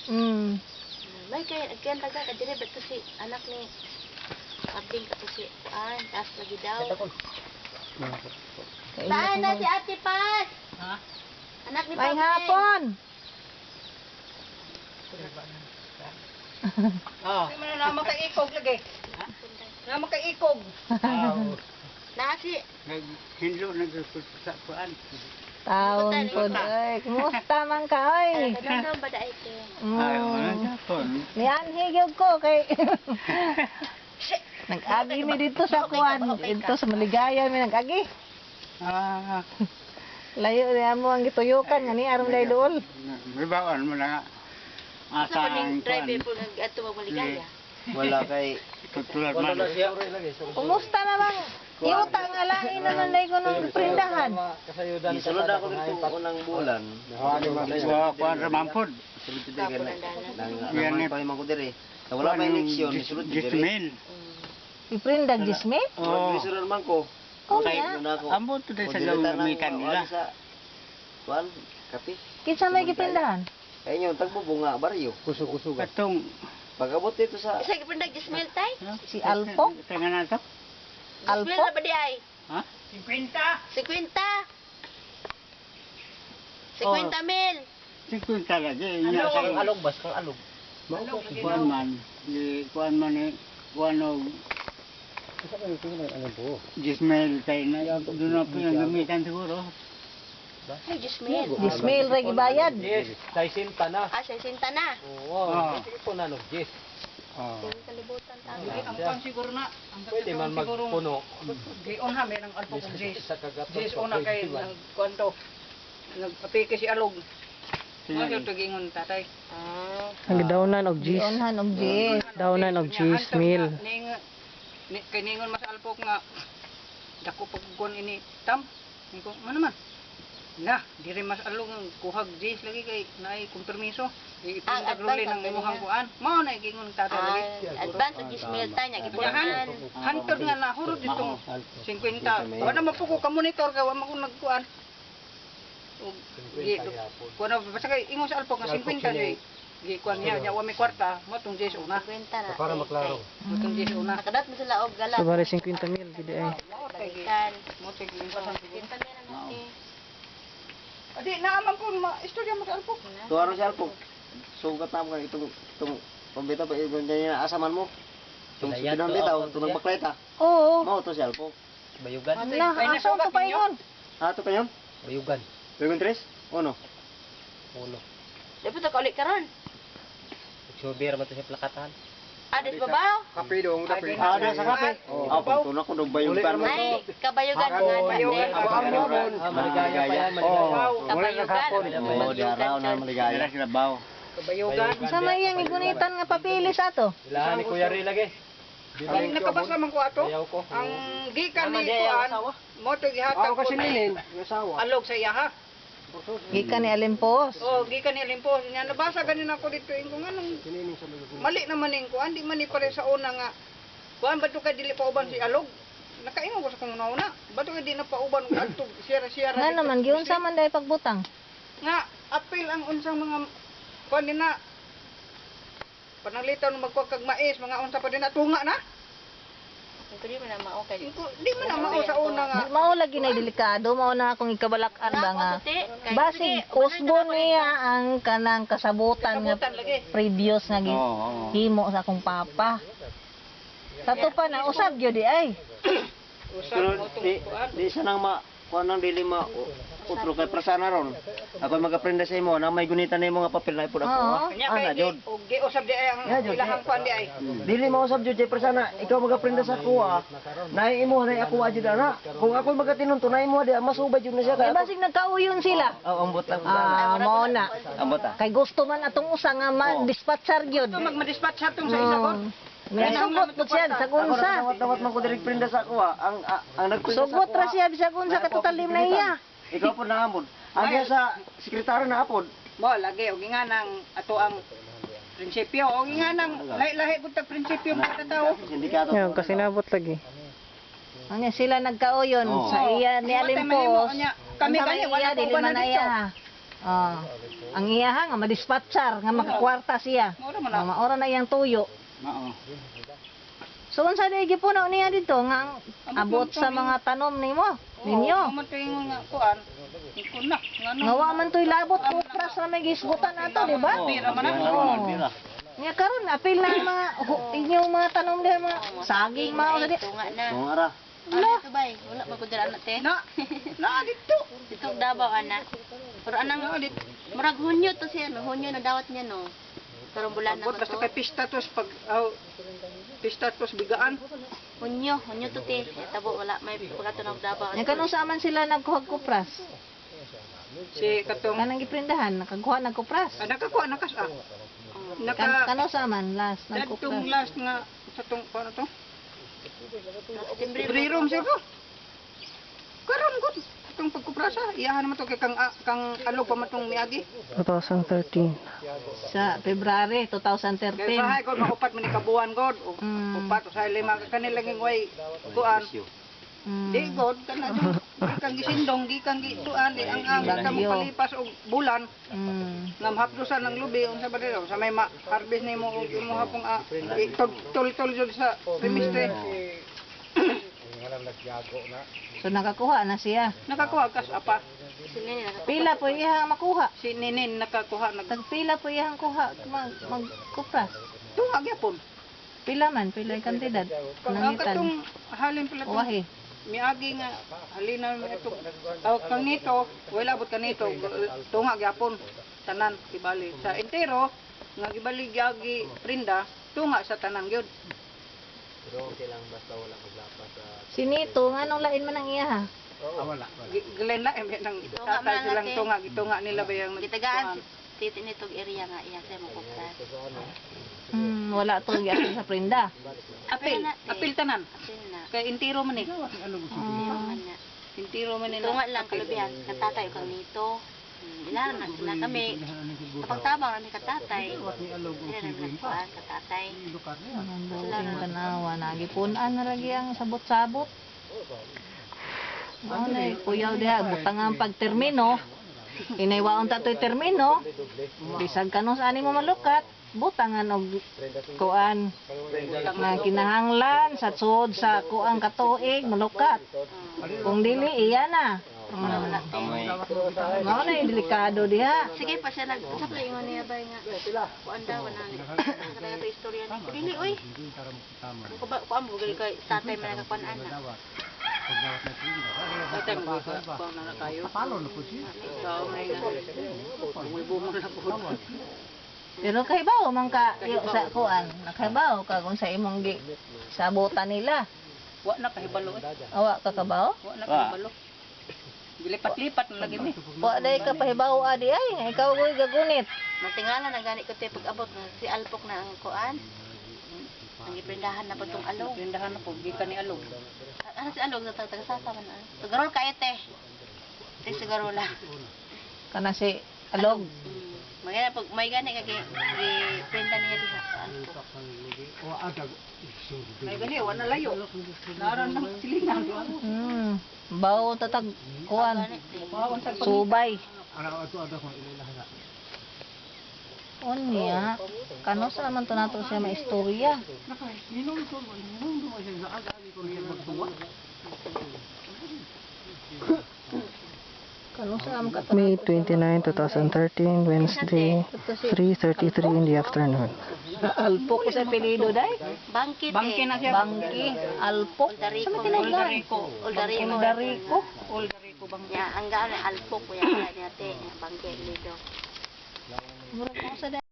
May kaya taga kadire beto si anak ni abding ka to si taas lagi daw. Saan na si Ate Pas? Ha? Anak ni Pas. May hapon. Oh. Hindi mo na naman kay ikog lagi. Ha? Naman kay ikog. Nasi. Hinlo nagsusa kuan. Taon po ay. Kumusta man ka oy? Ano ba dai ke? Nianhigog ko kay nag-agi mi dito sa kuan, dito sa Maligaya mi nag-agi. Layo na mo ang gituyukan nga ni aron dai dool. Ribawan mo na nga. Asa pa ning driver po nag-ato Maligaya? Wala kay Tutulad man. Kumusta na bang? Iutang alain naman dai ko nung prindahan. isulod ako dito unang bulan. Kuan ramampod. Sulod dito nang pa man ko dire. Wala pa eleksyon, isulod dire. Gismail. Iprindag Jisme? Oh, isulod man ko. Oh, Kay ya. muna ako. Ambot to sa gamitan nila. Kuan, kape. Kinsa may giprindahan? Kay inyo tagbo bunga baryo. Kusog-kusog. Katong Pagabot dito sa Isa gipindag Gismel tay? Si Alpo? Tangan na to. Gismel Alpo? na ba di ay? Ha? 50. 50 mil. 50 lagi. alog bas kang alog. Kuan man. Kuan man ni kuan og Gismail tayo na. Doon na po yung gamitan siguro. Ay Gismel. Jismail ra gibayad. Yes, 60 na. Ah, 60 na. Oo, ito na no, yes. Kalibutan tayo. Ang kuan siguro na. Pwede man magpuno. Gion ha, may nang alpo kong Jis. Sa kagato. Jis una kay kuan to. Nagpapike si Alog. Ano yung tugingon tatay? Ang dawnan og gis. Dionhan og Jis. Dawnan og gis mil. Kay ningon mas alpok nga dako pagkuan ini tam. Niko man naman. Na, dire mas alog ang kuhag Jis lagi kay naay kompromiso. Ipindag ruli ng imuhang kuan. Mao na gingon tatay lagi. Advance og Gismel tay nya gipunahan. Hantod nga nahurot ditong 50. Wala mapuko ka monitor ka wa man ko nagkuan. Og kuno basta kay ingon sa alpok nga 50 di. Gi kuan niya nya wa may kwarta mo tong Jis una. 50 na. Para maklaro. Mo tong Jis una. Nakadat mo sila og galat. So bali 50 mil gid ay. Kan. Mo tig 50 mil na ni. Adi naaman ko istorya mo sa alpok. Tuwaro siya po. Sugat na mo itong pambita pa yung ganyan na asaman mo. Itong sinang bitaw, itong nagbakleta. Oo. Mao to siya po. Bayugan. Na, aso ko pa yun. Ato kayo? Bayugan. Bayugan tres? Ono? Uno. Dapat ta kaulit karon. Sober man to sa plakatan. Ades babaw. Kape dong, kape. Ada sa kape. Ah, pagtuna ko dong bayugan mo. Ay, kabayugan nga Kabayugan. Maligaya. Kabayugan. Oo, di araw na maligaya. Kabayugan. Sa may iyang igunitan nga papilis ato. Ilahan ni Kuya Ri lagi. Ang nakabasa man ko ato. Ayaw ko. Ang gikan ni kuan mo to gihatag ko sa alog sa iyaha. Gikan ni Alimpos. Oh, gikan ni Limpos. Nya nabasa ganin ako dito ingong anong mali naman ning kuan di man ni pare sa una nga kuan bato ka dili pa uban si alog. Nakaingon ko sa kung una. Bato ka di na pa uban og adto siyara-siyara. Nga naman giunsa man dai pagbutang. Nga apil ang unsang mga kuan din na pananglitan magkuha kag mais mga unsa pa din na tunga na. Hindi mo na mao kay. Di man na mao sa una nga. Mao lagi na delikado, mao na akong ikabalakan ba nga. Basig usbon niya ang kanang kasabutan nga Kabutan lagi. previous nga himo sa akong papa. Sato pa na usab gyud di ay. Usan mo tong kuan. Di siya nang kuan nang dili utro kay prasana ron. Ako magaprenda sa imo na may gunitan nimo nga papel na ipod ako. Oo. Kanya Ana kay jud. og giusab di ay ang ilahang kuan di ay. Dili mo usab jud jay persona, ikaw magaprenda sa kuha. Nay imo nay ako jud ana. Kung ako magatinunto nay imo di masubay jud na siya Kay kay. basig nagkauyon sila. Oh, ambot lang. Mao na. Ambot ah. Kay gusto man atong usa nga ma-dispatcher gyud. Ito magmadispatch sa tong sa isa kon. May sugot po siya sa Ako gunsa. tawat man ko direk prenda sa kuha. Ang nagprenda sa Sugot ra siya bisag unsa katutalim na iya. Ikaw po na ambot. Ang sa sekretary na apod. Mo lagi og nga nang ato ang prinsipyo og nga nang lahi-lahi pud tag prinsipyo mga tao. Sindikato. Yan kasi nabot lagi. Anya sila nagkauyon Oo. sa iya ni Wala tayo mahimo, Alimpos. anya, kami Unsa gani man wala iya, pa dili uban man na na dito. iya. Ah. Ang iyaha nga madispatcher nga makakwarta siya. Mura man na. Maora na iyang tuyo. Mao. So unsa day gipunaw niya dito nga ang abot sa mga tanom nimo? Ninyo. Oo, man tingin nga kuan. Ikon na. Ngano? Ngawa man to'y labot kupras na may gisgutan nato, di ba? Bira man na. Oo. Nga karon apil na ang mga inyong mga tanom diha mga saging mao sa di. Tunga na. Tungara. Ano ito ba? Wala ba ko dira anak te? Na dito. Dito Davao anak. Pero anang murag hunyo to siya, no? Hunyo na dawat niya no. Karong bulan na Abot ko basta to. kay pista tos pag pista tos bigaan. Hunyo to te. Tabo wala may pagato na Davao. Nga kanong saaman sila nagkuhag kupras? Si katong Kanang giprindahan nakakuha nagkupras. nakakuha nakas Naka Kanong saaman last dadtong nagkupras. last nga sa tong paano to? Timbre Brirom siya ko. Karon gud itong pagkuprasa, iyahan naman to kay kang alog pa man tong miagi. 2013. Sa February Kay 2013. sahay ko maupat man ni kabuan god. Mm. Upat sa lima ka kanila nging way kuan. Mm. Di god kana di kang gisindong di kang gituan di ang kita mo Bagyo. palipas og bulan Mm. ngam hapdusan ng lubi unsa ba dito sa may harvest nimo og imo hapong tol jud sa semestre. So nakakuha na siya. Nakakuha kas apa? Sinin na. Pila po iyang makuha. Si Ninin nakakuha Tagpila po iyang kuha magkupras. tunga gyapon. Pila man, pila yung kantidad. Ang Nangitan. katong halin pala to. Uwahi. Miagi nga halina mo ito. Kang nito, wala abot kanito tunga gyapon tanan kibali. Sa entero nga gibali gyagi prinda tunga sa tanan gyud. Sinito, nga nung lain man ang iya ha? Gilen na nang Tunga tatay man silang laki. tunga gitunga nila ba yung Gitagaan titi nitog area nga iya sa mo kupras. Wala to gyapon sa prinda. apil, apil tanan. Apil na. Kay entero man eh. Tunga na. Entero man nila. Tunga lang kalubihan. Katatay kang nito. Ilan na sila kami. Kapag tabang na ni katatay. Sila na nagkuhan katatay. Ang buting tanawa, nagipunan na lagi ang sabot-sabot. Ano na kuyaw diha, butang ang pagtermino. Inaywaon ta to'y termino. Bisag ka no sa ani mo malukat. Butangan og kuan na kinahanglan sa sud sa kuang katuig malukat. Kung dili iya na. Mao na yung delikado diha. Sige pa siya sa play ingon niya ba nga. Kuan daw na ni. Kada to istorya ni. Dili oy. Ko ba ko amo gali kay tatay man nakakuan ana. Tatay mo ko na kayo. Palo na po siya. Sao may nga. Bumubong na po. Pero kahibaw man ka yo sa kuan. Nakahibaw ka kung sa imong gi sabutan nila. Wa na kahibalo eh. Awa ka kabaw? Wa na kahibalo. Gilipat-lipat na lagi ni. Wa day ka pahibaw adi ay nga ikaw ko'y gagunit. Matingala na gani ko te pag-abot na si Alpok na ang kuan. Ang iprendahan na pa tong alog. Prendahan na po gikan ni alog. Ano si alog sa taga-sasa man ah. Sugarol ka ete. Te sugarola. Kana si alog. May gani ka prenda niya diha sa Alpok. May gani wa na layo. Naran na silingan. Bawo tatag kuan. Subay. Unya, kano sa man to nato siya maistorya. Kano sa am ka May 29, 2013, Wednesday, 3:33 in the afternoon. alpok ko sa apelyido day. Bangkit Bangke na siya. Bangki, alpok. Oldarico. Oldarico. Oldarico. Oldarico. Oldarico bangke. Ya, hanggang Alpok ko yan. Bangkit lido. Mura ko sa